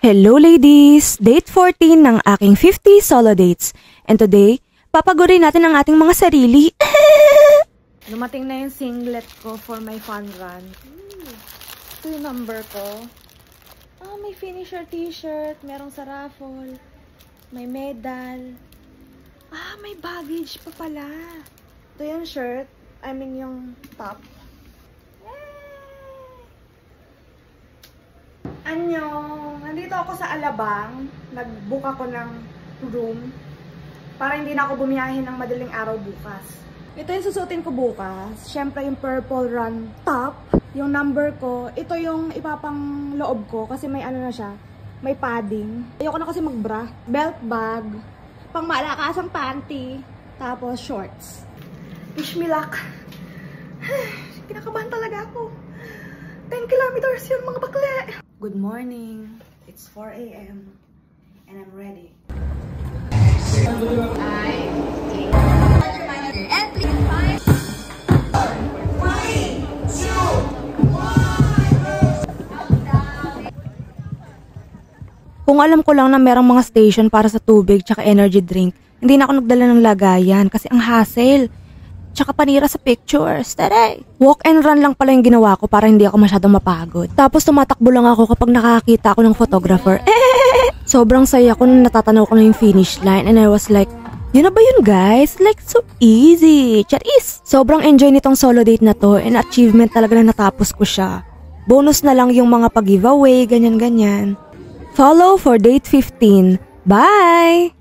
Hello ladies! Date 14 ng aking 50 solo dates. And today, papagurin natin ang ating mga sarili. Dumating na yung singlet ko for my fun run. Ito yung number ko. May finisher t-shirt, merong sa raffle, may medal. May baggage pa pala. Ito yung shirt, yung top. Annyeong! Nandito ako sa Alabang. Nag-book ako ng room para hindi na ako bumiyahin ng madaling araw bukas. Ito yung susutin ko bukas. Siyempre yung purple run top. Yung number ko. Ito yung ipapang loob ko kasi may ano na siya. May padding. Ayoko na kasi magbra. Belt bag. Pang malakasang panty. Tapos shorts. Wish me luck. Kinakabahan talaga ako. 10 kilometers yun mga bakle. Good morning. It's 4 a.m. and I'm ready. Kung alam ko lang na merong mga station para sa tubig tsaka energy drink, hindi na ako nagdala ng lagayan kasi ang hassle. Tsaka panira sa pictures. Taray! Walk and run lang pala yung ginawa ko para hindi ako masyadong mapagod. Tapos tumatakbo lang ako kapag nakakita ako ng photographer. Sobrang saya ko nung natatanaw ko na yung finish line and I was like, yun na ba yun guys? Like so easy. Charis! Sobrang enjoy nitong solo date na to and achievement talaga na natapos ko siya. Bonus na lang yung mga pag-giveaway, ganyan-ganyan. Follow for date 15. Bye!